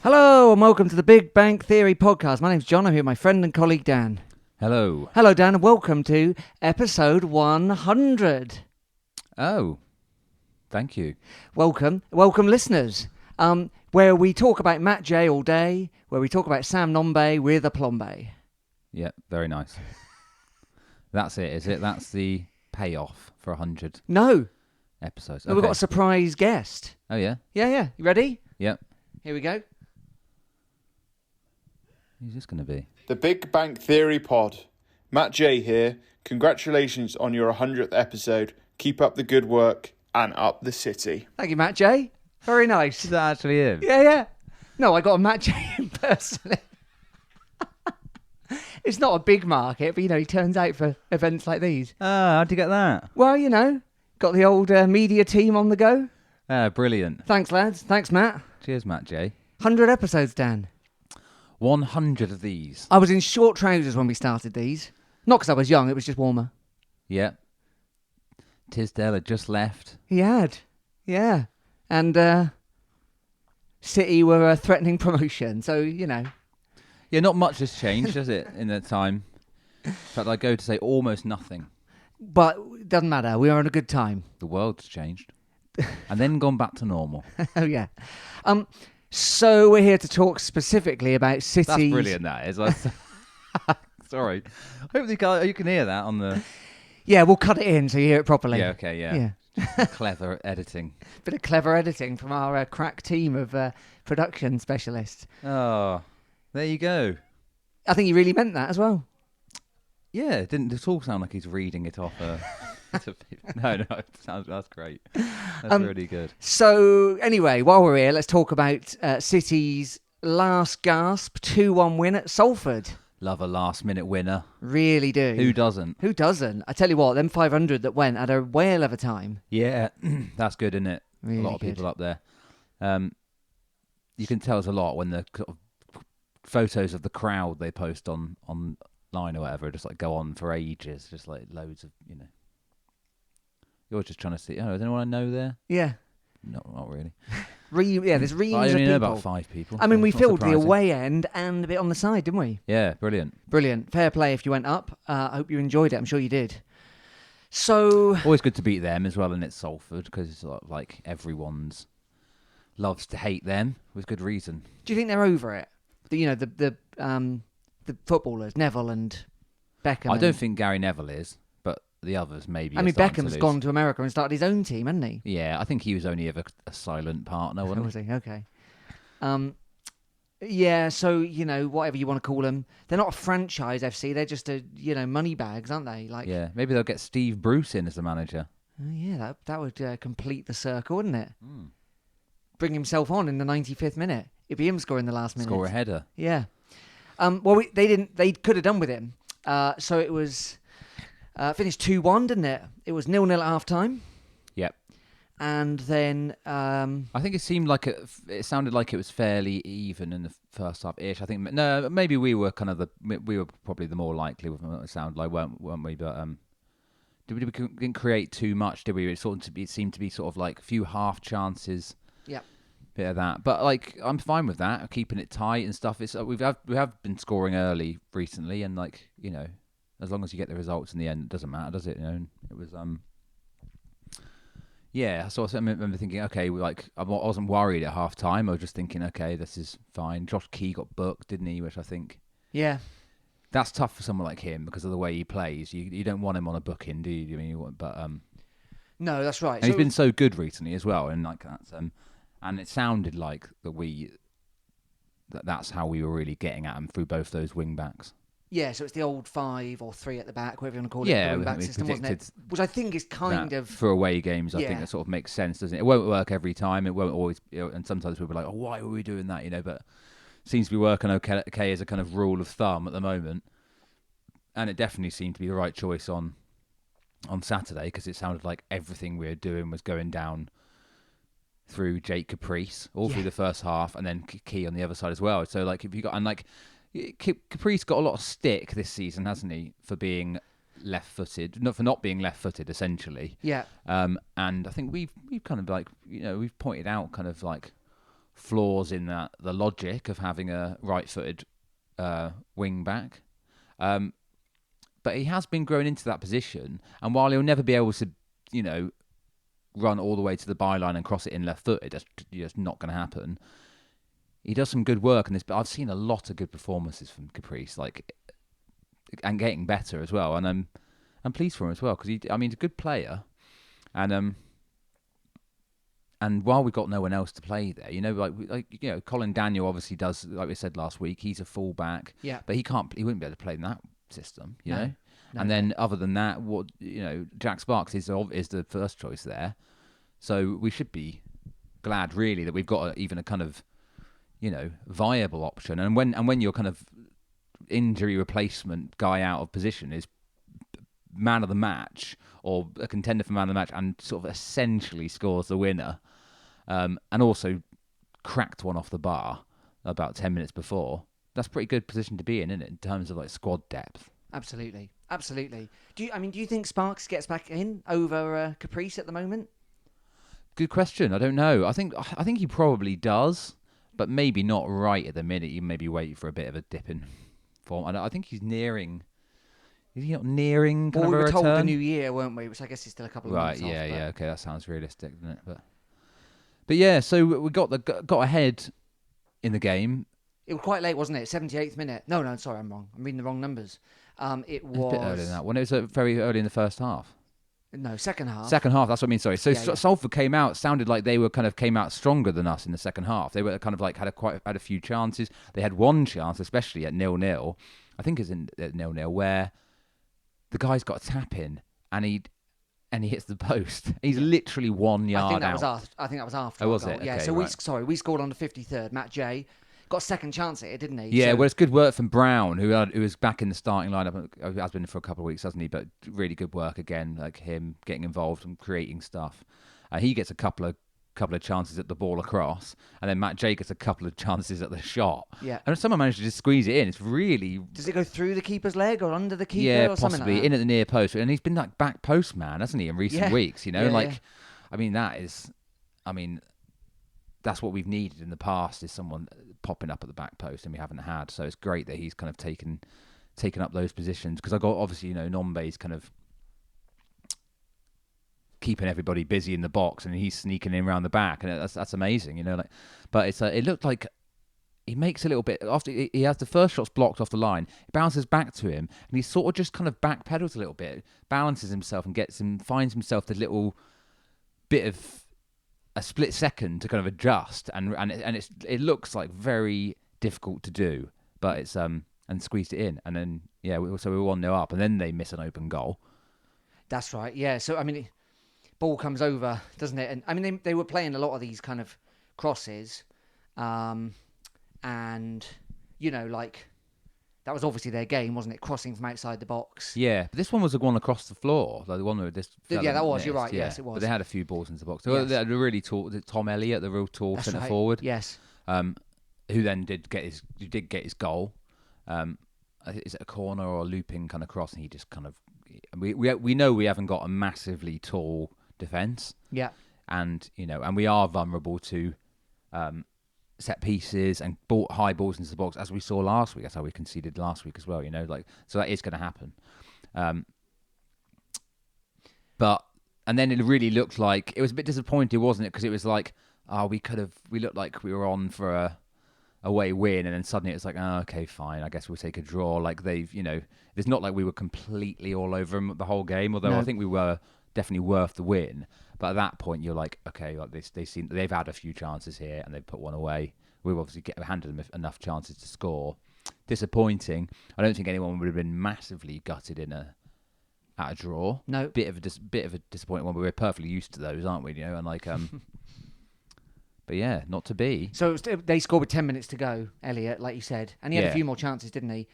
Hello and welcome to the Big Bang Theory podcast. My name's John. I'm here with my friend and colleague Dan. Hello. Hello, Dan, and welcome to episode 100. Oh, thank you. Welcome, listeners. Where we talk about Matt J all day, where we talk about Sam Nombe with a plombe. Yeah, very nice. That's it, is it? That's the payoff for 100 No, episodes. no, we've got a surprise guest. Oh, yeah? Yeah. You ready? Yep. Here we go. Who's this going to be? The Big Bang Theory pod. Matt J here. Congratulations on your 100th episode. Keep up the good work and up the city. Thank you, Matt J. Very nice. Is that actually him? Yeah. No, I got a Matt J impersonate. It's not a big market, but, he turns out for events like these. How'd you get that? Well, got the old media team on the go. Brilliant. Thanks, lads. Thanks, Matt. Cheers, Matt J. 100 episodes, Dan. 100 of these. I was in short trousers when we started these. Not because I was young, it was just warmer. Yep. Tisdale had just left. He had. Yeah. And City were threatening promotion, so, Yeah, not much has changed, has it, in that time? In fact, I go to say almost nothing. But it doesn't matter. We are on a good time. The world's changed. And then gone back to normal. Oh, yeah. So we're here to talk specifically about City's... That's brilliant, that is. Sorry. Hopefully you can hear that on the... Yeah, we'll cut it in so you hear it properly. Yeah, okay, yeah. Clever editing. Bit of clever editing from our crack team of production specialists. Oh, there you go. I think he really meant that as well. Yeah, it didn't at all sound like he's reading it off. No, that's great. That's really good. So, anyway, while we're here, let's talk about City's last gasp 2-1 win at Salford. Love a last-minute winner. Really do. Who doesn't? Who doesn't? I tell you what, them 500 that went had a whale of a time. Yeah, that's good, isn't it? Really a lot of good. people up there. You can tell us a lot when the sort of photos of the crowd they post online or whatever just like go on for ages, just like loads of, You're just trying to see, is anyone I know there? Yeah. Not really. There's reams I of only people. know about 5 people. I mean, so we it's not filled the surprising. away end and a bit on the side, didn't we? Yeah, brilliant. Brilliant. Fair play if you went up. I hope you enjoyed it. I'm sure you did. So... Always good to beat them as well, and it's Salford, because it's like everyone's loves to hate them with good reason. Do you think they're over it? The footballers, Neville and Beckham. I don't think Gary Neville is, but the others maybe. I mean, starting to Beckham's lose. gone to America and started his own team, hasn't he? Yeah, I think he was only ever a silent partner, Oh, wasn't was he? Okay. Yeah, so, whatever you want to call them, they're not a franchise FC, they're just money bags, aren't they? Like, Yeah, maybe they'll get Steve Bruce in as the manager. Oh, yeah, that would complete the circle, wouldn't it? Bring himself on in the 95th minute. It'd be him scoring the last minute. Score a header. Yeah. Well, they didn't. They could have done with him. So it was finished 2-1, didn't it? It was 0-0 at half time. Yep. And then I think it seemed like it sounded like it was fairly even in the first half-ish. I think maybe we were we were probably the more likely with what it sounded like, weren't we? But we didn't create too much, did we? It seemed to be sort of like a few half chances. Yeah. Bit of that, but like I'm fine with that, keeping it tight and stuff. It's we have been scoring early recently, and as long as you get the results in the end, it doesn't matter, does it? It was yeah. So I remember thinking, okay, I wasn't worried at half time. I was just thinking, okay, this is fine. Josh Key got booked, didn't he? Which I think, yeah, that's tough for someone like him because of the way he plays. You don't want him on a booking, do you? I mean, you want, but no, that's right. and he's been so good recently as well, and like that's and it sounded like that's how we were really getting at him through both those wing backs. Yeah, so it's the old 5 or 3 at the back, whatever you want to call it, Yeah, the wing we back system, wasn't it? Which I think is kind of for away games. I think Yeah. that sort of makes sense, doesn't it? It won't work every time. It won't always, and sometimes people are like, "Oh, why were we doing that?" But it seems to be working okay as a kind of rule of thumb at the moment, and it definitely seemed to be the right choice on Saturday because it sounded like everything we were doing was going down through Jake Caprice all through the first half, and then Key on the other side as well. So if you got Caprice got a lot of stick this season, hasn't he, for being left-footed, for not being left-footed essentially. Yeah. And I think we've kind of we've pointed out kind of flaws in the logic of having a right-footed wing back. But he has been growing into that position, and while he'll never be able to, run all the way to the byline and cross it in left-footed, that's just not going to happen. He does some good work in this, but I've seen a lot of good performances from Caprice, and getting better as well. And I'm pleased for him as well because he's a good player, and while we've got no one else to play there, Colin Daniel obviously does, like we said last week, he's a fullback, but he wouldn't be able to play in that system, you know. No. And then other than that, Jack Sparks is the first choice there, so we should be glad really that we've got even a kind of viable option. And when your kind of injury replacement guy out of position is man of the match or a contender for man of the match and sort of essentially scores the winner, and also cracked one off the bar about 10 minutes before, that's a pretty good position to be in, isn't it, in terms of squad depth? Absolutely. Do you think Sparks gets back in over Caprice at the moment? Good question. I don't know. I think he probably does, but maybe not right at the minute. You maybe wait for a bit of a dip in form. I think he's nearing. Is he not nearing kind of a return? We were told the new year, weren't we? Which I guess is still a couple of months off. Right. Yeah. Okay, that sounds realistic, doesn't it? But yeah. So we got ahead in the game. It was quite late, wasn't it? 78th minute. No, sorry, I'm wrong. I'm reading the wrong numbers. It was a bit earlier than that. When it was very early in the first half. No, second half. Second half, that's what I mean, sorry. So Salford came out stronger than us in the second half. They were kind of had a few chances. They had one chance, especially at 0-0. I think it's at 0-0, where the guy's got a tap in and he hits the post. He's literally 1 yard out. I think that was after. Oh, was goal. it? Yeah, okay, so right. we scored on the 53rd. Matt J got a second chance at it, didn't he? Yeah, well, it's good work from Brown, who was back in the starting lineup. Has been for a couple of weeks, hasn't he? But really good work again, him getting involved and creating stuff. He gets a couple of chances at the ball across, and then Matt J gets a couple of chances at the shot. Yeah, and someone managed to just squeeze it in. It's really. Does it go through the keeper's leg or under the keeper? Yeah, or something possibly like that? In at the near post, and he's been back post man, hasn't he, in recent weeks? That's what we've needed in the past, is someone popping up at the back post, and we haven't had. So it's great that he's kind of taken up those positions, because I got obviously Nombe's kind of keeping everybody busy in the box, and he's sneaking in around the back, and that's amazing, But it looked like he makes a little bit after he has the first shots blocked off the line. It bounces back to him, and he sort of just kind of backpedals a little bit, balances himself, and finds himself the little bit of a split second to kind of adjust, and it looks like very difficult to do, but it's and squeezed it in, and then we were 1-0 up, and then they miss an open goal. That's right. Yeah. So ball comes over, doesn't it? And they were playing a lot of these kind of crosses, and that was obviously their game, wasn't it? Crossing from outside the box. Yeah, but this one was the one across the floor, like the one where this. Yeah, that was. Missed. You're right. Yeah. Yes, it was. But they had a few balls into the box. Yes. They had a really tall Tom Elliott, the real tall centre forward. Yes. Who then did get his goal. Is it a corner or a looping kind of cross? And he just kind of. We know we haven't got a massively tall defence. Yeah. And and we are vulnerable to. Set pieces and high balls into the box, as we saw last week. That's how we conceded last week as well, so that is going to happen. And then it really looked like it was a bit disappointing, wasn't it? Because it was like, we looked like we were on for a away win, and then suddenly it's like, okay, fine, I guess we'll take a draw. Like it's not like we were completely all over them the whole game, although I think we were definitely worth the win. But at that point, you're like, okay, like they've had a few chances here, and they've put one away. We've obviously handed them enough chances to score. Disappointing. I don't think anyone would have been massively gutted at a draw. No, bit of a disappointing one, but we're perfectly used to those, aren't we? But yeah, not to be. So they scored with 10 minutes to go, Elliott, like you said, and he had a few more chances, didn't he?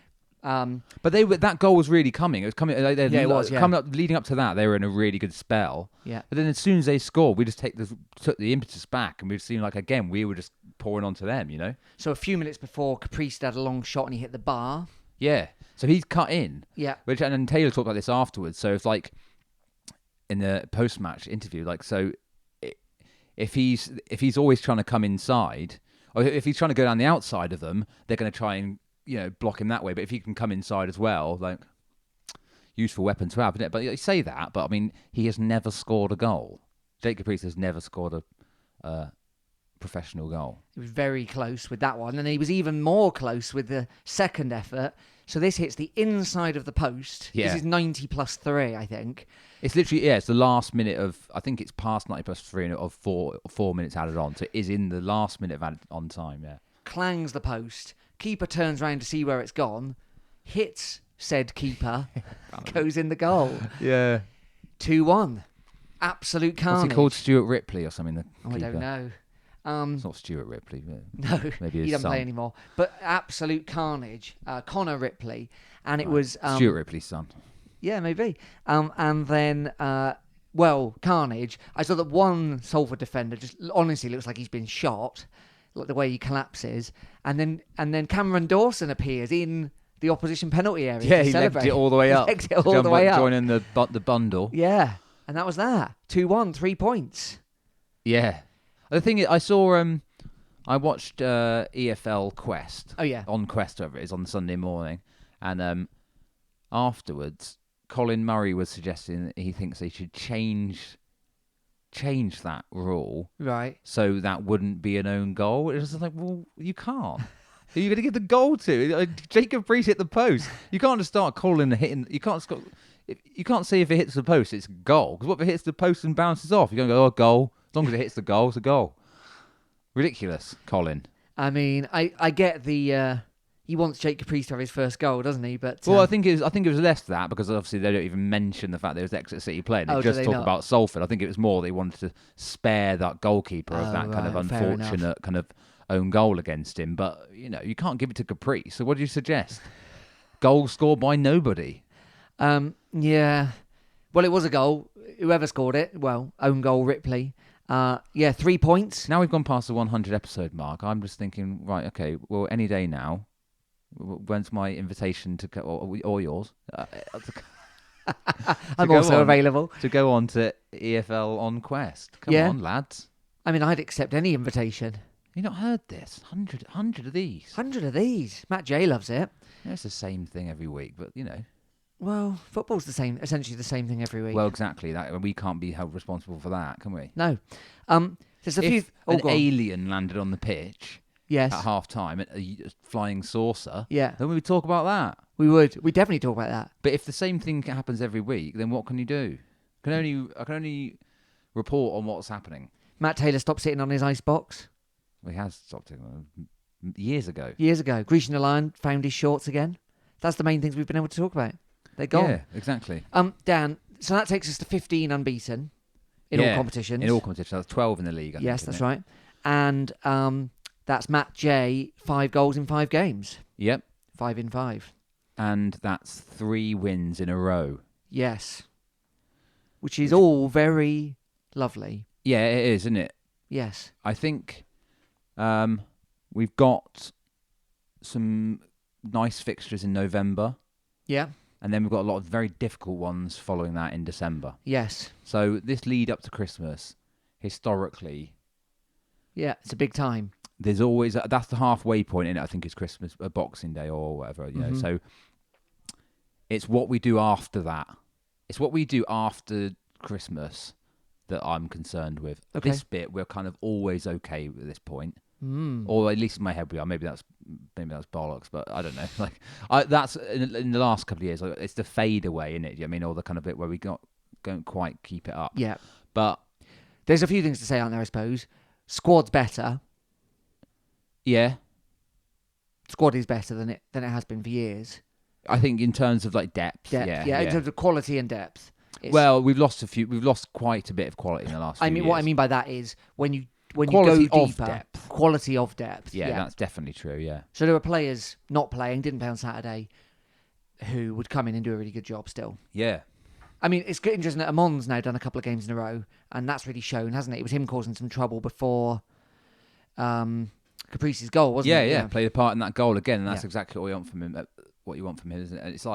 But that goal was really coming. It was coming. It was. Coming up, leading up to that, they were in a really good spell. Yeah. But then as soon as they scored, we just took the impetus back, and we've seen again we were just pouring onto them. So a few minutes before, Caprice had a long shot and he hit the bar. Yeah. So he's cut in. Yeah. And then Taylor talked about this afterwards. So it's like in the post-match interview, so if he's always trying to come inside, Or if he's trying to go down the outside of them, they're going to try and block him that way. But if he can come inside as well, like useful weapon to have, isn't it? But you say that, but I mean, he has never scored a goal. Jake Caprice has never scored a professional goal. He was very close with that one, and he was even more close with the second effort. So this hits the inside of the post. Yeah. This is 90 plus 3, I think. It's literally, it's the last minute of, I think it's past 90 plus 3 of 4 minutes added on. So it is in the last minute of added on time, yeah. Clangs the post. Keeper turns around to see where it's gone. Hits said keeper. Goes in the goal. Yeah. 2-1. Absolute carnage. What's he called? Stuart Ripley or something? I don't know. It's not Stuart Ripley. No, maybe he doesn't son. play anymore. But absolute carnage. Connor Ripley. And it was... Stuart Ripley's son. Yeah, maybe. And then, carnage. I saw that one Salford defender just honestly looks like he's been shot, like the way he collapses. And then Cameron Dawson appears in the opposition penalty area. Yeah, to he celebrate. legged it all the way up. He legged it all the way up. Joining the bundle. Yeah, and that was that. 2-1, 3 points. Yeah. The thing is, I saw... I watched EFL Quest. Oh, yeah. On Quest, whatever it is, on Sunday morning. And afterwards, Colin Murray was suggesting that he thinks they should change that rule. Right. So that wouldn't be an own goal. It was like, well, you can't. Who are you going to give the goal to? Jacob Rees hit the post. You can't just start calling the hitting. You can't say if it hits the post, it's a goal. Because what if it hits the post and bounces off? You're going to go, goal. As long as it hits the goal, it's a goal. Ridiculous, Colin. I mean, I get the... he wants Jake Caprice to have his first goal, doesn't he? But I think it was less that, because obviously they don't even mention the fact that it was Exeter City playing. They just talk about Salford. I think it was more they wanted to spare that goalkeeper of that kind of unfortunate kind of own goal against him. But you can't give it to Caprice. So what do you suggest? Goal scored by nobody. Yeah. Well, it was a goal. Whoever scored it, own goal Ripley. 3 points. Now we've gone past the 100 episode mark. I'm just thinking, right, okay, well, any day now. When's my invitation to go, or yours? I'm also available. To go on to EFL on Quest. Come on, lads. I mean, I'd accept any invitation. You not heard this? 100 of these. 100 of these. Matt J loves it. It's the same thing every week, but Well, football's essentially the same thing every week. Well, exactly. That we can't be held responsible for that, can we? No. There's a if few. An alien landed on the pitch. Yes. At half time, a flying saucer. Yeah. Then we would talk about that. We would. We definitely talk about that. But if the same thing happens every week, then what can you do? I can only report on what's happening. Matt Taylor stopped sitting on his ice box. Well, he has stopped it years ago. Years ago. Grecian Lion found his shorts again. That's the main things we've been able to talk about. They're gone. Yeah, exactly. Dan, so that takes us to 15 unbeaten in all competitions. In all competitions. That's 12 in the league, I think, yes, that's right. And that's Matt J, 5 goals in 5 games. Yep. 5 in 5. And that's 3 wins in a row. Yes. Which is all very lovely. Yeah, it is, isn't it? Yes. I think we've got some nice fixtures in November. Yeah. And then we've got a lot of very difficult ones following that in December. Yes. So this lead up to Christmas, historically... Yeah, it's a big time. There's always... That's the halfway point in it, I think, is Christmas, Boxing Day or whatever, know. So it's what we do after that. It's what we do after Christmas that I'm concerned with. Okay. This bit, we're kind of always okay at this point. Or at least in my head we are. Maybe that's bollocks, but I don't know. That's in the last couple of years. It's the fade away, isn't it? I mean, all the kind of bit where we don't quite keep it up. Yeah, but there's a few things to say, aren't there? I suppose squad's better. Yeah, squad is better than it has been for years. I think in terms of depth. Yeah, in terms of quality and depth. Well, we've lost quite a bit of quality in the last few years. What I mean by that is when you quality go of deeper, depth. Quality of depth. Yeah, that's definitely true, yeah. So there were players not playing, didn't play on Saturday, who would come in and do a really good job still. Yeah. I mean, it's interesting that Amon's now done a couple of games in a row, and that's really shown, hasn't it? It was him causing some trouble before Caprice's goal, wasn't it? Yeah, played a part in that goal again, and that's exactly what you want from him. What you want from him, isn't it? And it's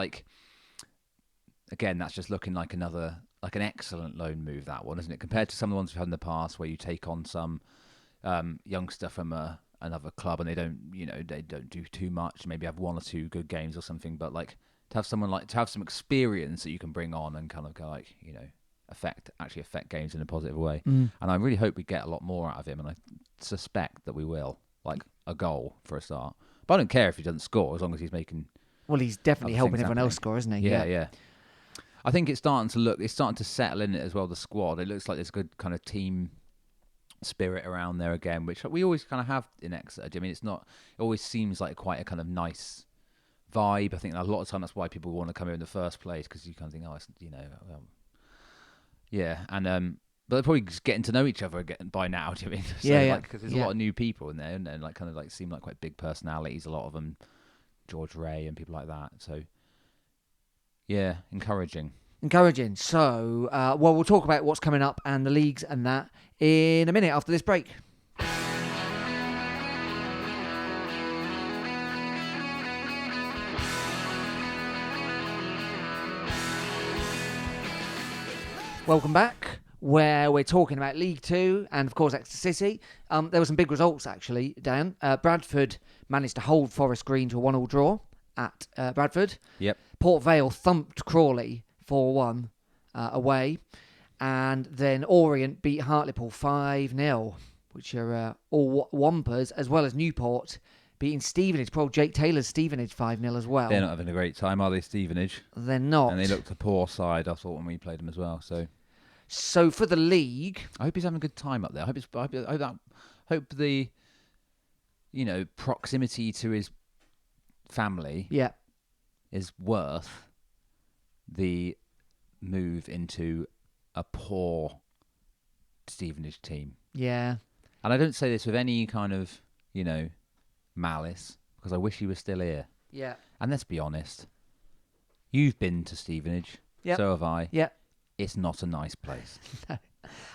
again, that's just looking like an excellent loan move, that one, isn't it? Compared to some of the ones we've had in the past, where you take on some youngster from a another club and they don't do too much. Maybe have 1 or 2 good games or something. But like to have someone to have some experience that you can bring on and kind of go like affect games in a positive way. And I really hope we get a lot more out of him. And I suspect that we will, like a goal for a start. But I don't care if he doesn't score as long as he's making. Well, he's definitely other helping things everyone happening. else score, isn't he? Yeah. I think it's starting to settle in it as well, the squad. It looks like there's good kind of team spirit around there again, which we always kind of have in Exeter. I mean, it always seems like quite a kind of nice vibe. I think a lot of time that's why people want to come here in the first place, because you kind of think, but they're probably just getting to know each other again by now. Do you mean? So, because there's a lot of new people in there, and like kind of like seem like quite big personalities. A lot of them, George Ray and people like that. So. Yeah, encouraging. So, we'll talk about what's coming up and the leagues and that in a minute after this break. Welcome back, where we're talking about League Two and, of course, Exeter City. There were some big results, actually, Dan. Bradford managed to hold Forest Green to a 1-1 draw at Bradford. Yep. Port Vale thumped Crawley 4-1 away. And then Orient beat Hartlepool 5-0, which are all Wampers, as well as Newport beating Stevenage. Poor Jake Taylor's Stevenage 5-0 as well. They're not having a great time, are they, Stevenage? They're not. And they looked a poor side, I thought, when we played them as well. So for the league... I hope he's having a good time up there. I hope the, proximity to his family is worth the move into a poor Stevenage team. Yeah. And I don't say this with any kind of, malice, because I wish he was still here. Yeah. And let's be honest, you've been to Stevenage, so have I. Yeah. It's not a nice place. No.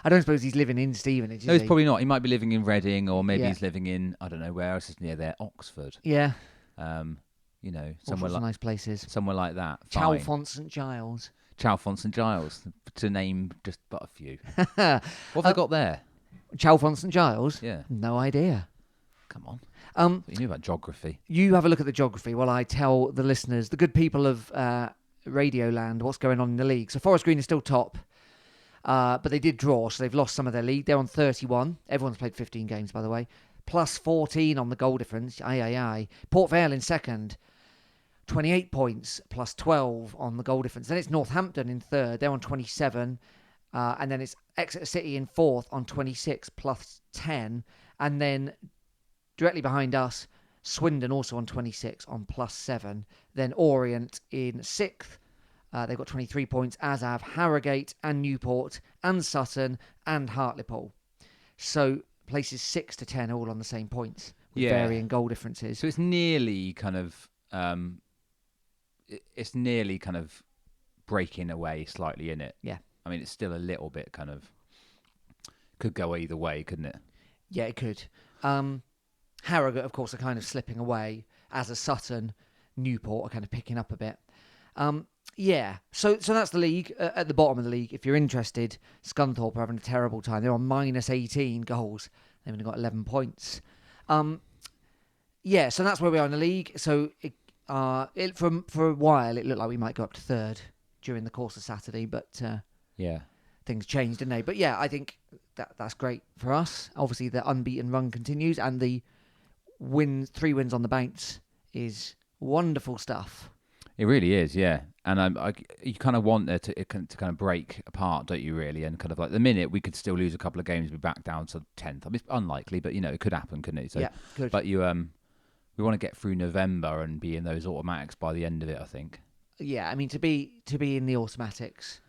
I don't suppose he's living in Stevenage, No, he's probably not. He might be living in Reading, or maybe he's living in, I don't know, where else is near there, Oxford. Yeah. Somewhere like nice places. Somewhere like that. Chalfont St Giles. Chalfont St Giles, to name just but a few. What have they got there? Chalfont St Giles? Yeah. No idea. Come on. You knew about geography. You have a look at the geography while I tell the listeners, the good people of Radioland, what's going on in the league. So Forest Green is still top, but they did draw, so they've lost some of their lead. They're on 31. Everyone's played 15 games, by the way. Plus 14 on the goal difference. Aye. Port Vale in second. 28 points, plus 12 on the goal difference. Then it's Northampton in third. They're on 27. And then it's Exeter City in fourth on 26, plus 10. And then directly behind us, Swindon also on 26 on plus 7. Then Orient in sixth. They've got 23 points, as have Harrogate and Newport and Sutton and Hartlepool. So places 6 to 10 all on the same points with varying goal differences. So it's nearly kind of... it's nearly kind of breaking away slightly in it. Yeah. I mean, it's still a little bit kind of... Could go either way, couldn't it? Yeah, it could. Harrogate, of course, are kind of slipping away, as a Sutton, Newport are kind of picking up a bit. So that's the league. At the bottom of the league, if you're interested, Scunthorpe are having a terrible time. They're on minus 18 goals. They've only got 11 points. So that's where we are in the league. So for a while, it looked like we might go up to third during the course of Saturday, but things changed, didn't they? But yeah, I think that's great for us. Obviously, the unbeaten run continues, and the 3 wins on the bounce is wonderful stuff. It really is, yeah. And you kind of want it to kind of break apart, don't you, really? And kind of like the minute we could still lose a couple of games, be back down to 10th. I mean, it's unlikely, but, it could happen, couldn't it? So, yeah, good. But we want to get through November and be in those automatics by the end of it, I think. Yeah, I mean, to be in the automatics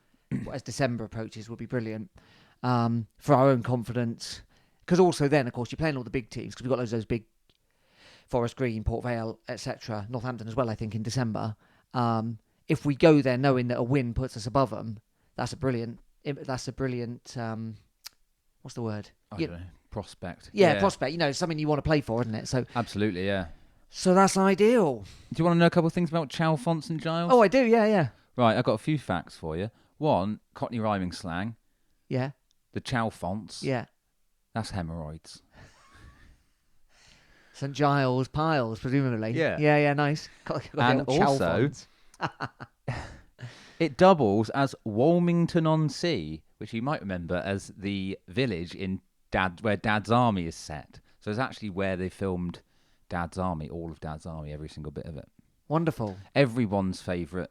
as December approaches would be brilliant for our own confidence. Because also then, of course, you're playing all the big teams, because we've got those big Forest Green, Port Vale, etc. Northampton as well, I think, in December. If we go there knowing that a win puts us above them, that's a brilliant. What's the word? I don't know. Prospect. Yeah, prospect. It's something you want to play for, isn't it? So absolutely, yeah. So that's ideal. Do you want to know a couple of things about Chalfont St Giles? Oh, I do. Yeah. Right, I've got a few facts for you. One, Cockney rhyming slang. Yeah. The Chalfonts. Yeah. That's hemorrhoids. St Giles Piles, presumably. Yeah. Yeah, nice. Got the And old also, Chalfonts. it doubles as Walmington-on-Sea, which you might remember as the village in where Dad's Army is set. So it's actually where they filmed Dad's Army, all of Dad's Army, every single bit of it. Wonderful. Everyone's favourite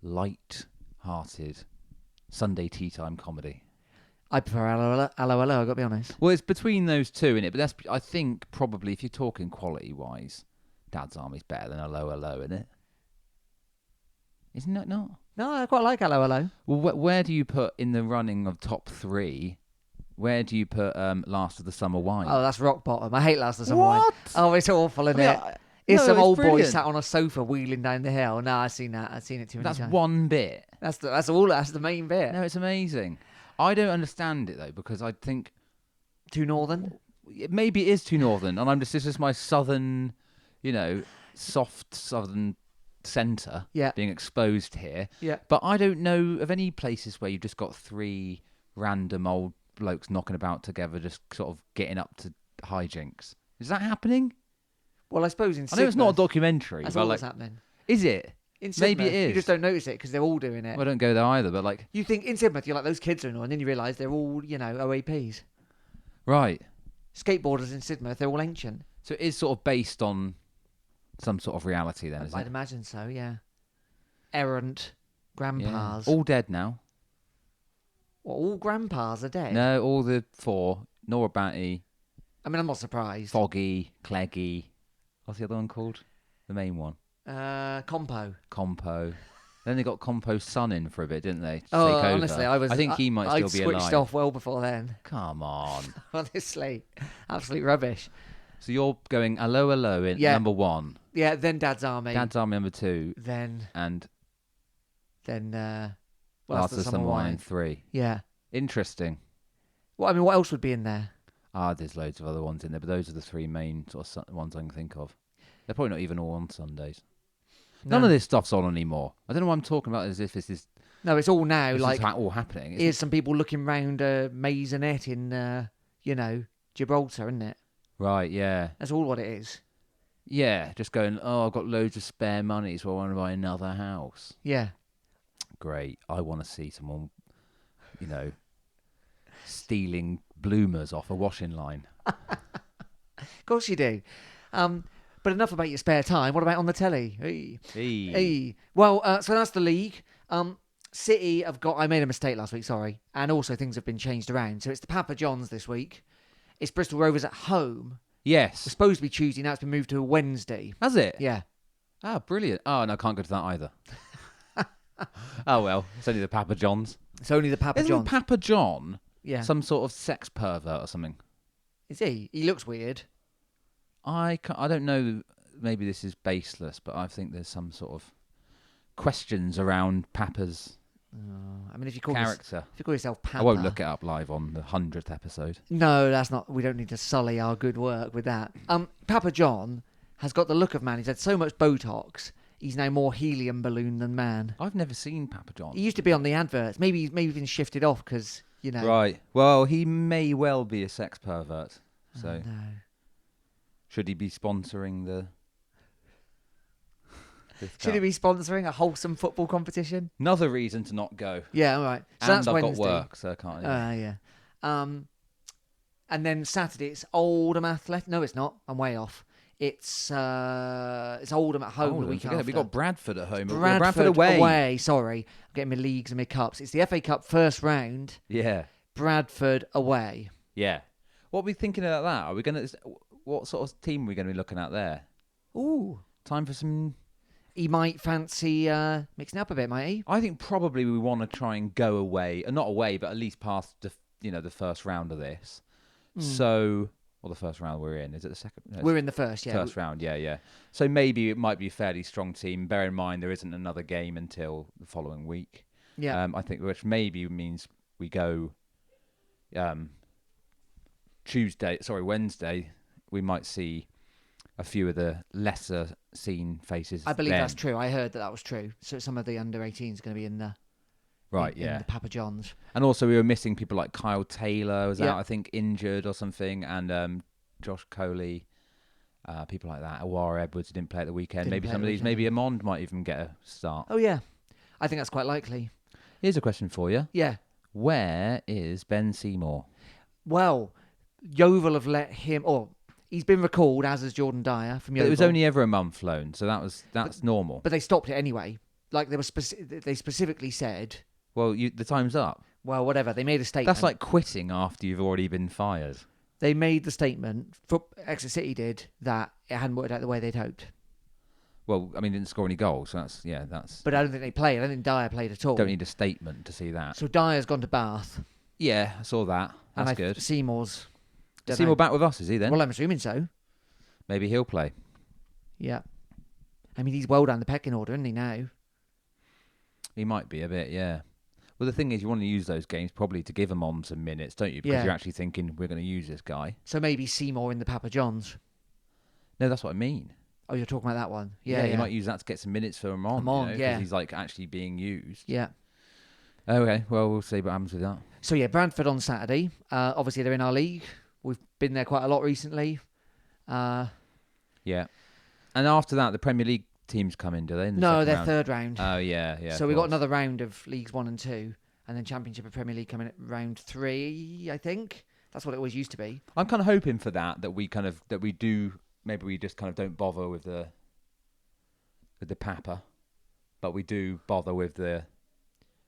light-hearted Sunday tea time comedy. I prefer Hello, I've got to be honest. Well, it's between those two, innit? But I think probably if you're talking quality-wise, Dad's Army's better than Hello, innit? Isn't it not? No, I quite like Hello. Well, where do you put in the running of top 3? Where do you put Last of the Summer Wine? Oh, that's rock bottom. I hate Last of the Summer Wine. What? Oh, it's awful, isn't it? No, It's some it's old boy brilliant. sat on a sofa wheeling down the hill. No, I've seen that. I've seen it too many That's times. one bit. That's all. That's the main bit. No, it's amazing. I don't understand it though because I think Too northern. maybe it is too northern, and this is my southern, soft southern centre being exposed here. Yeah. But I don't know of any places where you've just got 3 random old blokes knocking about together, just sort of getting up to hijinks. Is that happening? Well, I suppose in I know it's not a Sidmouth, documentary, that's but all like, that's happening. is it? In Sidmouth, Maybe it is. You just don't notice it because they're all doing it. Well, I don't go there either, but like, You think in Sidmouth, you're like, those kids are annoying, and then you realise they're all, OAPs. right. Skateboarders in Sidmouth, they're all ancient. So it is sort of based on some sort of reality then, is I'd it? imagine so, yeah. Errant grandpas. All dead now. What, all grandpas are dead? No, all the 4. Nora Batty, I mean, I'm not surprised. Foggy, Cleggy. What's the other one called? The main one. Compo. Compo. Then they got Compo's son in for a bit, didn't they? To Oh, take over. honestly, I think he might I'd still be switched alive. off well before then. Come on. Honestly, absolute rubbish. So you're going Hello in number 1. Yeah, then Dad's Army. Dad's Army number 2. Then And Last of the Summer Wine. 3. Yeah. Interesting. Well, I mean, what else would be in there? There's loads of other ones in there, but those are the 3 main sort of ones I can think of. They're probably not even all on Sundays. None of this stuff's on anymore. I don't know what I'm talking about as if this is No, it's all now. this Like, is all happening. here's some people looking round a maisonette in, Gibraltar, isn't it? Right, yeah. That's all what it is. Yeah, just going, I've got loads of spare money, so I want to buy another house. Yeah. Great. I want to see someone, stealing bloomers off a washing line. Of course you do. But enough about your spare time. What about on the telly? Hey. Well, so that's the league. City have got... I made a mistake last week, sorry. And also things have been changed around. So it's the Papa John's this week. It's Bristol Rovers at home. Yes. It's supposed to be Tuesday. Now it's been moved to a Wednesday. Has it? Yeah. Oh, brilliant. Oh, no, I can't go to that either. Oh, well. It's only the Papa John's. It's only the Papa Isn't John's. Papa John some sort of sex pervert or something? Is he? He looks weird. I don't know. Maybe this is baseless, but I think there's some sort of questions around Papa's I mean, if you call character. if you call yourself Papa, I won't look it up live on the 100th episode. No, that's not. We don't need to sully our good work with that. Papa John has got the look of man. He's had so much Botox. He's now more helium balloon than man. I've never seen Papa John. He used to be on the adverts. Maybe he's been shifted off because Right. Well, he may well be a sex pervert. So Oh, no. should he be sponsoring the? Should he be sponsoring a wholesome football competition? Another reason to not go. Yeah, all right. So And that's I've Wednesday. got work, so I can't. Yeah. And then Saturday it's Oldham Athletic. No, it's not. I'm way off. It's Oldham at home the week after. We've got Bradford at home. Bradford away. Sorry, I'm getting my leagues and my cups. It's the FA Cup first round. Yeah. Bradford away. Yeah. What are we thinking about that? Are we going to? What sort of team are we going to be looking at there? Ooh. Time for some. He might fancy mixing up a bit, might he? I think probably we want to try and go away, not away, but at least past the the first round of this. So, well, the first round we're in. Is it the second? No, We're in the first, yeah. First round, yeah. So maybe it might be a fairly strong team. Bear in mind there isn't another game until the following week. Yeah. I think which maybe means we go Wednesday. We might see a few of the lesser seen faces. I believe then. that's true. I heard that was true. So some of the under 18s are going to be in the Right, in the Papa John's. And also we were missing people like Kyle Taylor was Yeah. out, I think, injured or something, and Josh Coley. people like that. Awara Edwards who didn't play at the weekend. Didn't Maybe play some at of the these. weekend. Maybe Amond might even get a start. Oh, yeah. I think that's quite likely. Here's a question for you. Yeah. Where is Ben Seymour? Well, Yeovil have let him... Or he's been recalled, as has Jordan Dyer from But Yeovil. it was only ever a month loan, so that's normal. But they stopped it anyway. Like, they specifically said... Well, the time's up. Well, whatever. They made a statement. That's like quitting after you've already been fired. They made the statement, Exeter City did, that it hadn't worked out the way they'd hoped. Well, I mean, didn't score any goals, so that's... But I don't think they played. I don't think Dyer played at all. Don't need a statement to see that. So Dyer's gone to Bath. Yeah, I saw that. That's and good. Seymour's... Is Seymour back with us, is he then? Well, I'm assuming so. Maybe he'll play. Yeah. I mean, he's well down the pecking order, isn't he, now? He might be a bit, yeah. Well, the thing is, you want to use those games probably to give him on some minutes, don't you? Because Yeah. you're actually thinking, we're going to use this guy. So maybe Seymour in the Papa John's. No, that's what I mean. Oh, you're talking about that one. Yeah, Yeah. you might use that to get some minutes for him on. Amon, you know, yeah. 'cause he's like actually being used. Yeah. Okay, well, we'll see what happens with that. So, yeah, Bradford on Saturday. Obviously, they're in our league. We've been there quite a lot recently. Yeah. And after that, the Premier League teams come in, do they? In the No, second they're round? third round. Oh, yeah. So of we've got course. another round of Leagues 1 and 2. And then Championship and Premier League coming at round 3, I think. That's what it always used to be. I'm kind of hoping for that we do, maybe we just kind of don't bother with the Papa, but we do bother with the,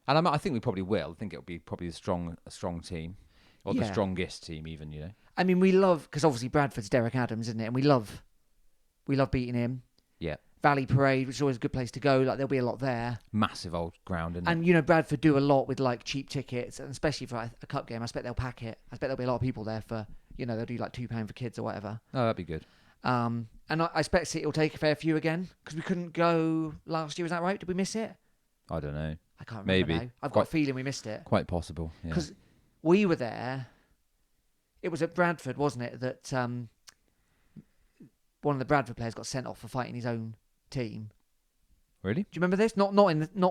and I think we probably will. I think it'll be probably a strong team, or the Yeah. strongest team even, you know. I mean, we love, because obviously Bradford's Derek Adams, isn't it? And we love beating him. Yeah. Valley Parade, which is always a good place to go. Like, there'll be a lot there. Massive old ground, isn't it? And, you know, Bradford do a lot with, like, cheap tickets, and especially for a cup game. I expect they'll pack it. I expect there'll be a lot of people there for, you know, they'll do, like, £2 for kids or whatever. Oh, that'd be good. And I expect City will take a fair few again, because we couldn't go last year. Is that right? Did we miss it? I don't know. I can't remember Maybe. now. I've got a feeling we missed it. Quite possible. Yeah. Because we were there. It was at Bradford, wasn't it, that one of the Bradford players got sent off for fighting his own team. Really? Do you remember this? Not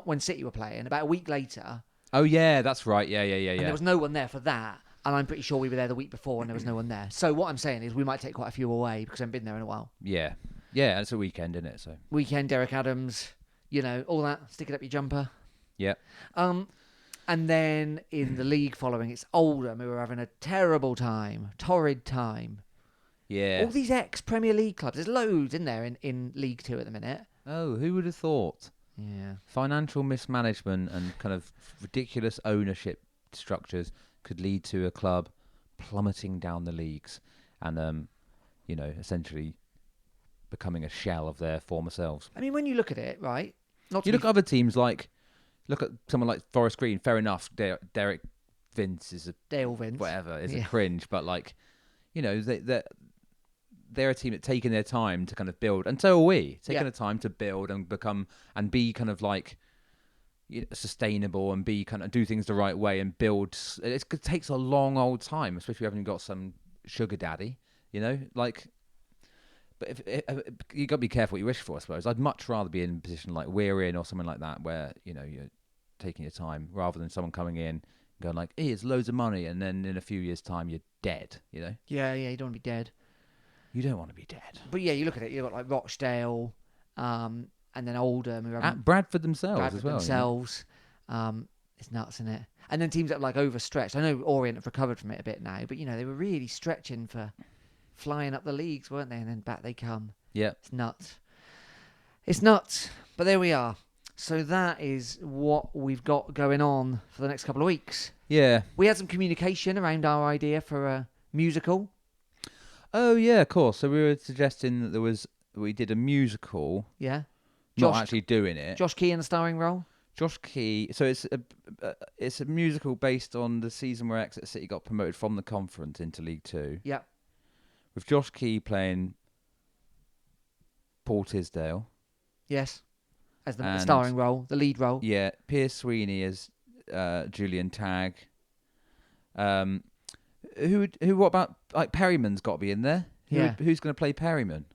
when City were playing. About a week later. Oh yeah, that's right. Yeah. And there was no one there for that. And I'm pretty sure we were there the week before and there was no one there. So what I'm saying is we might take quite a few away because I haven't been there in a while. Yeah. It's a weekend, isn't it? So. Weekend, Derek Adams, you know, all that. Stick it up your jumper. Yeah. And then in the league following, it's Oldham who are having a terrible time. Torrid time. Yeah. All these ex-Premier League clubs. There's loads in there in League 2 at the minute. Oh, who would have thought? Yeah. Financial mismanagement and kind of ridiculous ownership structures could lead to a club plummeting down the leagues and, you know, essentially becoming a shell of their former selves. I mean, when you look at it, right? You look at other teams look at someone like Forest Green. Fair enough, Derek Vince is a Dale Vince. whatever is a cringe, but like, you know, they're a team that taken their time to kind of build, and so are we taking the time to build and become and be kind of like, you know, sustainable and be kind of do things the right way and build. It takes a long old time, especially if you haven't got some sugar daddy, you know, like. But if you got to be careful what you wish for, I suppose. I'd much rather be in a position like we're in or something like that, where, you know, you're taking your time rather than someone coming in and going like, "Hey, it's loads of money," and then in a few years' time you're dead. You know. Yeah, you don't want to be dead. You don't want to be dead. But yeah, you look at it. You've got like Rochdale, and then Oldham who are At Bradford themselves Bradford as well. themselves. It's nuts, isn't it? And then teams that are like overstretched. I know Orient have recovered from it a bit now, but you know they were really stretching for flying up the leagues, weren't they? And then back they come. Yeah. It's nuts. It's nuts. But there we are. So that is what we've got going on for the next couple of weeks. Yeah. We had some communication around our idea for a musical. Oh yeah, of course. So we were suggesting that we did a musical. Yeah. Not actually doing it. Josh Key in the starring role. Josh Key. So it's a musical based on the season where Exeter City got promoted from the conference into League 2. Yeah. With Josh Key playing Paul Tisdale. Yes. As the starring role, the lead role. Yeah. Piers Sweeney as Julian Tagg. What about, like, Perryman's got to be in there? Yeah. Who's going to play Perryman?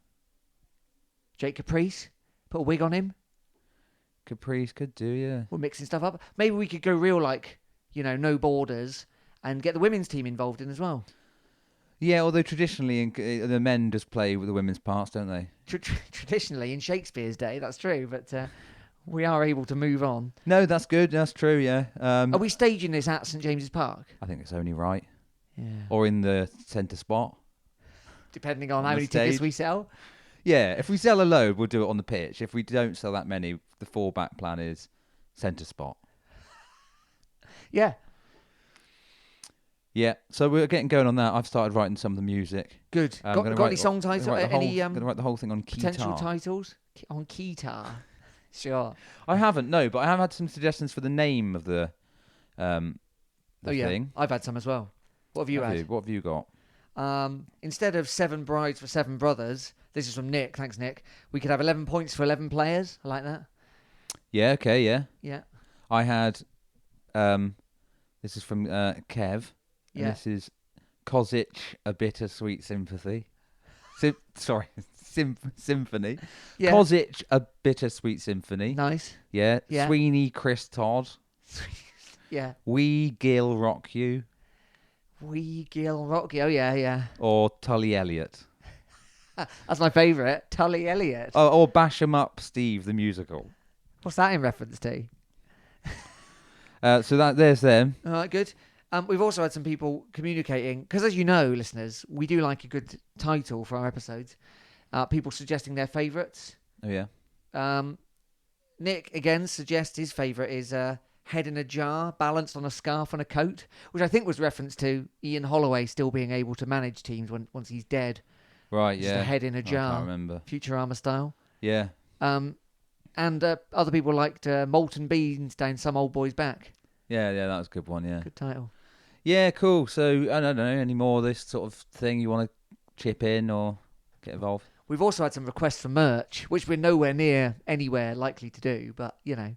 Jake Caprice. Put a wig on him. Caprice could do, yeah. We're mixing stuff up. Maybe we could go real, like, you know, no borders and get the women's team involved in as well. Yeah, although traditionally the men just play with the women's parts, don't they? Traditionally, in Shakespeare's day, that's true, but we are able to move on. No, that's good. That's true. Yeah. Are we staging this at St James's Park? I think it's only right. Yeah. Or in the centre spot. Depending on how the many tickets stage. we sell. Yeah, if we sell a load, we'll do it on the pitch. If we don't sell that many, the fallback plan is centre spot. Yeah. Yeah, so we're getting going on that. I've started writing some of the music. Good. I'm Got gonna any song titles? Any going to write the whole thing on potential keytar. titles? On keytar. Sure. I haven't, no, but I have had some suggestions for the name of the thing. I've had some as well. What have you had? What have you got? Instead of 7 brides for 7 brothers, this is from Nick. Thanks, Nick. We could have 11 points for 11 players. I like that. Yeah, okay, yeah. Yeah. I had, this is from Kev. And Yeah. this is Kozic, A Bittersweet Sympathy. Symphony. Yeah. Kozic, A Bittersweet Symphony. Nice. Yeah. Yeah. Sweeney, Chris Todd. Yeah. We Gil Rock You. Wee Gil Rocky. Oh, yeah, yeah. Or Tully Elliott. That's my favourite. Tully Elliott. Or Bash 'Em Up Steve, the musical. What's that in reference to? So there's them. All right, good. We've also had some people communicating, because as you know, listeners, we do like a good title for our episodes. People suggesting their favourites. Oh, yeah. Nick, again, suggests his favourite is Head in a Jar, Balanced on a Scarf and a Coat, which I think was reference to Ian Holloway still being able to manage teams once he's dead. Right, Just yeah. a head in a jar. I can't remember. Futurama style. Yeah. And other people liked Molten Beans Down Some Old Boy's Back. Yeah, that was a good one, yeah. Good title. Yeah, cool. So, I don't know, any more of this sort of thing you want to chip in or get involved? We've also had some requests for merch, which we're nowhere near anywhere likely to do, but, you know.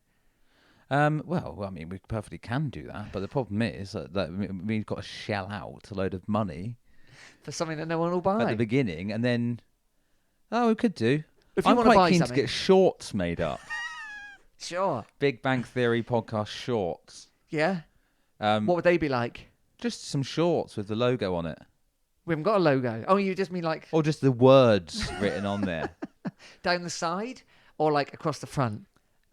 Well, I mean, we perfectly can do that, but the problem is that we've got to shell out a load of money For something that no one will buy. at the beginning, and then, we could do. If you I'm want to quite buy keen something. to get shorts made up. Sure. Big Bang Theory podcast shorts. Yeah? What would they be like? Just some shorts with the logo on it. We haven't got a logo. Oh, you just mean like Or just the words written on there. down the side or like across the front,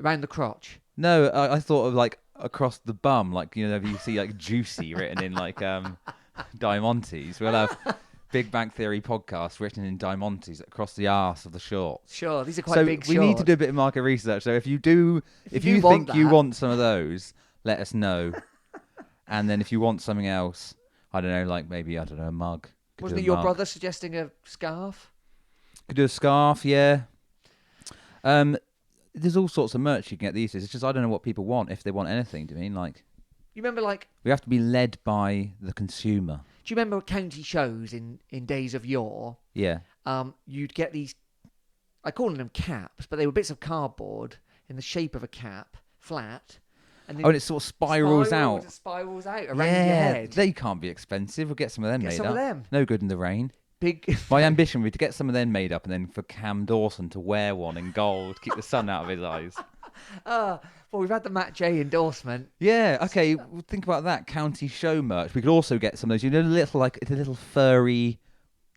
around the crotch? No, I thought of like across the bum, like, you know, if you see like juicy written in like Diamantes. We'll have Big Bang Theory podcast written in Diamantes across the arse of the shorts. Sure, these are quite So big we need to do a bit of market research. So if you you want think you that. want some of those, let us know. And then if you want something else, I don't know, like maybe, I don't know, a mug. Could Wasn't do it a your mug. brother suggesting a scarf? Could do a scarf, yeah. There's all sorts of merch you can get these days. It's just I don't know what people want, if they want anything. Do you mean like You remember like, we have to be led by the consumer? do you remember county shows in days of yore? Yeah. You'd get these, I call them caps, but they were bits of cardboard in the shape of a cap, flat. And then Oh, and it sort of spirals out. It spirals out around your Yeah, head. they can't be expensive. We'll get some of them Get made some up. of them. No good in the rain. Big. My ambition would be to get some of them made up, and then for Cam Dawson to wear one in gold, keep the sun out of his eyes. Well, we've had the Matt J endorsement. Yeah, okay. Well, think about that county show merch. We could also get some of those. You know, it's a little furry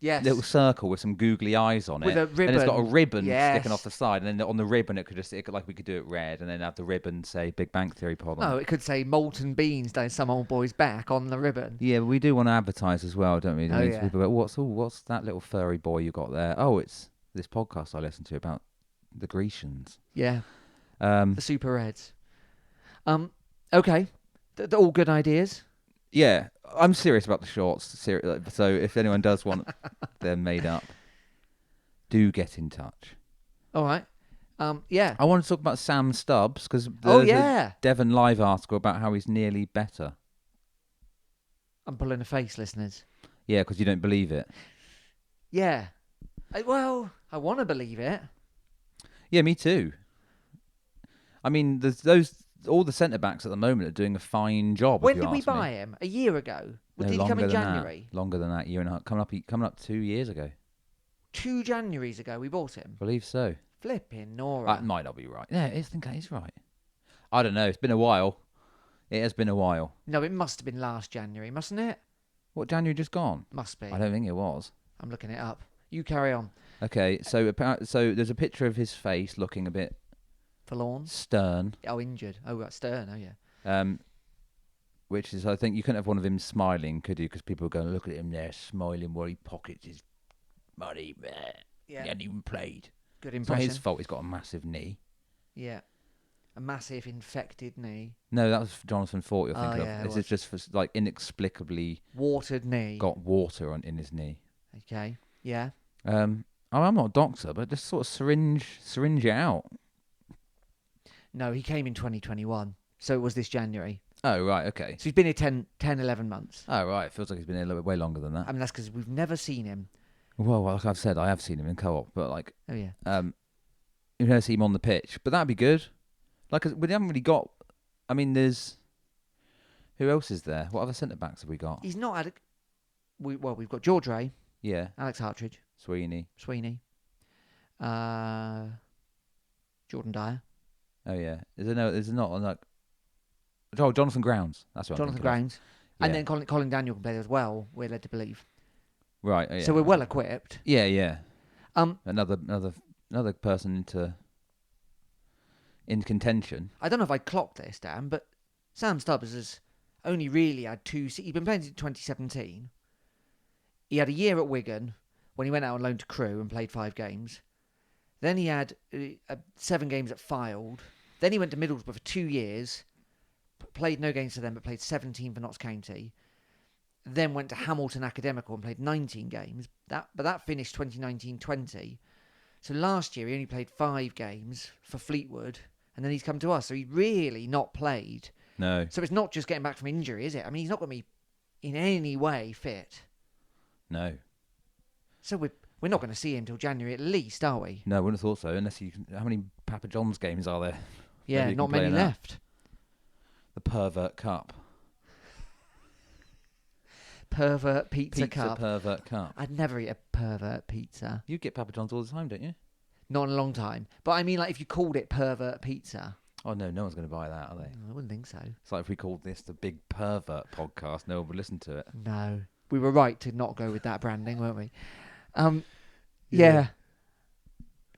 Yes. little circle with some googly eyes on With it, a and it's got a ribbon. ribbon Yes. sticking off the side, and then on the ribbon we could do it red, and then have the ribbon say Big Bang Theory pod on. No, it could say molten beans down some old boy's back on the ribbon. Yeah, but we do want to advertise as well, don't we? Oh, yeah. People go, what's that little furry boy you got there? Oh, it's this podcast I listened to about the Grecians. Yeah, Um, the Super Reds. Okay, they're all good ideas. yeah, I'm serious about the shorts. So if anyone does want them made up, do get in touch. All right. Yeah. I want to talk about Sam Stubbs because Oh, there's yeah. a Devon Live article about how he's nearly better. I'm pulling a face, listeners. Yeah, because you don't believe it. Yeah. I want to believe it. Yeah, me too. I mean, there's all the centre backs at the moment are doing a fine job. When if you did we ask me. buy him? A year ago? No, Did he come in longer than January? That. Longer than that, year and a half. Coming up 2 years ago. 2 Januaries ago we bought him. I believe so. Flipping Nora. That might not be right. Yeah, I think that is right. I don't know. It's been a while. It has been a while. No, it must have been last January, mustn't it? What, January just gone? Must be. I don't think it was. I'm looking it up. You carry on. Okay, so there's a picture of his face looking a bit Forlorn? stern. Oh, injured. Oh, right, Stern. Oh, yeah. Which is, I think you couldn't have one of him smiling, could you? Because people were going, look at him there smiling while he pockets his money. Yeah. He hadn't even played. Good It's not impression. his fault he's got a massive knee. Yeah. A massive infected knee. No, that was Jonathan Fort you're thinking yeah, of. it This was. is just for, like, inexplicably Watered knee. got water in his knee. Okay. Yeah. I'm not a doctor, but just sort of syringe it out. No, he came in 2021. So it was this January. Oh, right, okay. So he's been here 10, 11 months. Oh, right, it feels like he's been here a little bit way longer than that. I mean, that's because we've never seen him. Well, like I've said, I have seen him in co-op, but, like, Oh, yeah. you've never seen him on the pitch. But that'd be good. Like, we haven't really got... I mean, there's... Who else is there? What other centre-backs have we got? He's not had... We've got George Ray, Yeah, Alex Hartridge, Sweeney. Sweeney, Jordan Dyer, Oh, yeah. Is there not, like... Oh, Jonathan Grounds. That's what Jonathan I'm thinking of. Grounds. And Yeah. then Colin Daniel can play as well, we're led to believe. Right, oh, yeah. So we're well equipped. Yeah, yeah. Um, Another person in contention. I don't know if I clocked this, Dan, but Sam Stubbs has only really had he's been playing since 2017. He had a year at Wigan when he went out on loan to Crewe and played 5 games. Then he had 7 games at Fylde. Then he went to Middlesbrough for 2 years, played no games for them, but played 17 for Notts County. Then went to Hamilton Academical and played 19 games. But that finished 2019-20. So last year he only played 5 games for Fleetwood, and then he's come to us. So he's really not played. No. So it's not just getting back from injury, is it? I mean, he's not going to be in any way fit. No. So we're not going to see him till January at least, are we? No, I wouldn't have thought so. Unless how many Papa John's games are there? Yeah, Maybe you not can play many in that. left. The Pervert Cup. Pervert Pizza Pizza Cup. Pervert Cup. I'd never eat a pervert pizza. You get Papa John's all the time, don't you? Not in a long time. But I mean, like, if you called it pervert pizza. Oh, no one's going to buy that, are they? I wouldn't think so. It's like if we called this the Big Pervert Podcast, no one would listen to it. No. We were right to not go with that branding, weren't we? Yeah. Yeah.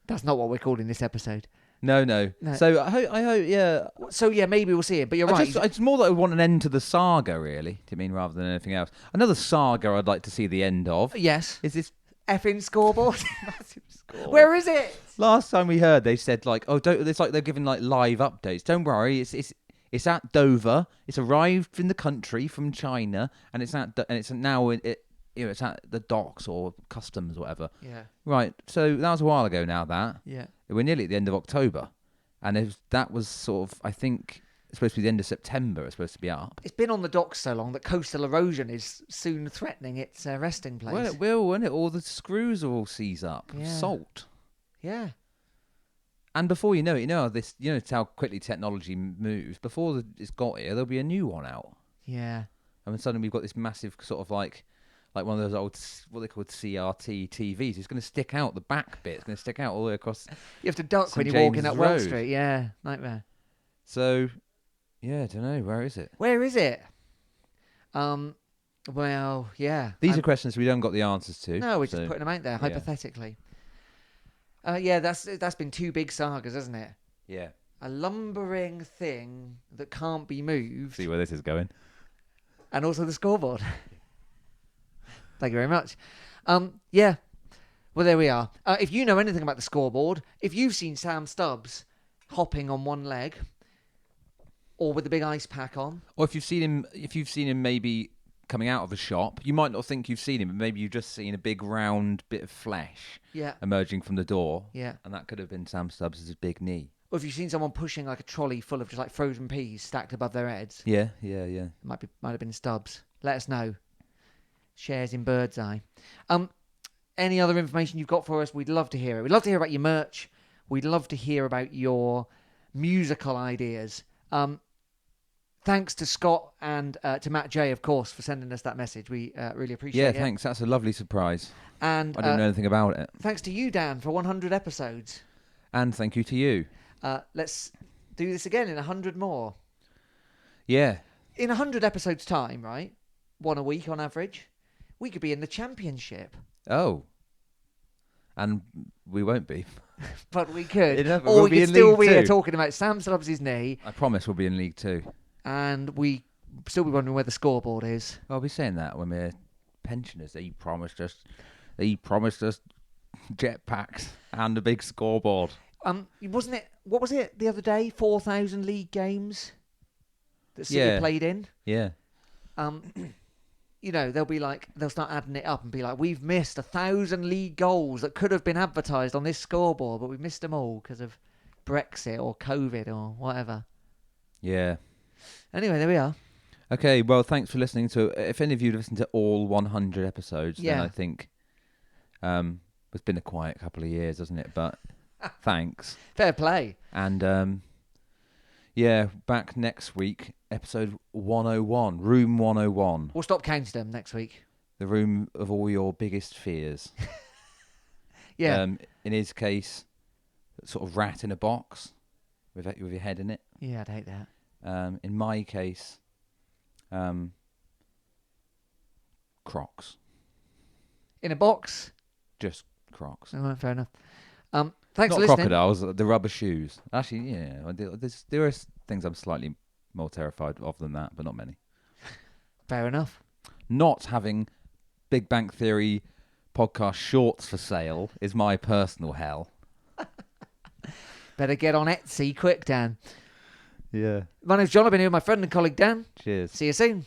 That's not what we're calling this episode. No. No. So I hope, yeah. So, yeah, maybe we'll see it. But you're right. It's more that I want an end to the saga, really. Do you mean rather than anything else? Another saga I'd like to see the end of Yes. is this. Effing scoreboard. Massive score. Where is it? Last time we heard, they said like, "Oh, don't." It's like they're giving like live updates. Don't worry, it's at Dover. It's arrived in the country from China, and it's now it's at the docks or customs or whatever. Yeah. Right. So that was a while ago now. Yeah. We're nearly at the end of October, and that was sort of, I think, it's supposed to be the end of September. It's supposed to be up. It's been on the docks so long that coastal erosion is soon threatening its resting place. Well, it will, won't it? All the screws will all seize up. Yeah. Salt. Yeah. And before you know it, it's how quickly technology moves. Before it's got here, there'll be a new one out. Yeah. And then suddenly we've got this massive sort of like one of those old, what they call CRT TVs. It's going to stick out the back bit. It's going to stick out all the way across. You have to duck St. when you're walking James's up Well Road. Street. Yeah. Nightmare. So, yeah, I don't know. Where is it? Where is it? Well, yeah. These are questions we don't got the answers to. No, we're so, just putting them out there, yeah. hypothetically. Yeah, that's been 2 big sagas, hasn't it? Yeah. A lumbering thing that can't be moved, See where this is going. and also the scoreboard. Thank you very much. Yeah. Well, there we are. If you know anything about the scoreboard, if you've seen Sam Stubbs hopping on one leg, or with the big ice pack on, Or if you've seen him maybe coming out of a shop, you might not think you've seen him, but maybe you've just seen a big round bit of flesh yeah, emerging from the door. yeah. And that could have been Sam Stubbs' big knee. Or if you've seen someone pushing like a trolley full of just like frozen peas stacked above their heads, Yeah. it might have been Stubbs. Let us know. Shares in Bird's Eye. Any other information you've got for us? We'd love to hear it. We'd love to hear about your merch. We'd love to hear about your musical ideas. Thanks to Scott and to Matt J, of course, for sending us that message. We really appreciate it. Yeah, thanks. That's a lovely surprise. And I didn't know anything about it. thanks to you, Dan, for 100 episodes. And thank you to you. Let's do this again in 100 more. Yeah. In 100 episodes' time, right? one a week on average. We could be in the championship. Oh. And we won't be. But we could. You know, but Or we'll we be could in still League be here Two. talking about Sam Stubbs his knee, I promise we'll be in League 2. and we still be wondering where the scoreboard is. I'll be saying that when we're pensioners. He promised us jetpacks and a big scoreboard. Wasn't it? What was it the other day? 4,000 league games that City Yeah. played in. Yeah. You know, they'll start adding it up and be like, we've missed 1,000 league goals that could have been advertised on this scoreboard, but we've missed them all because of Brexit or COVID or whatever. Yeah. Anyway, there we are. Okay, well, thanks for listening to. If any of you listened to all 100 episodes, then Yeah. I think it's been a quiet couple of years, hasn't it? But thanks. Fair play. And yeah, back next week, episode 101, room 101, We'll stop counting them next week. the room of all your biggest fears. Yeah. In his case, sort of rat in a box with your head in it. Yeah, I'd hate that. In my case, Crocs. In a box? Just Crocs. Oh, fair enough. Thanks Not for listening. crocodiles, the rubber shoes. Actually, yeah, there are things I'm slightly more terrified of than that, but not many. Fair enough. Not having Big Bang Theory podcast shorts for sale is my personal hell. Better get on Etsy quick, Dan. Yeah. My name's John. I've been here with my friend and colleague Dan. Cheers. See you soon.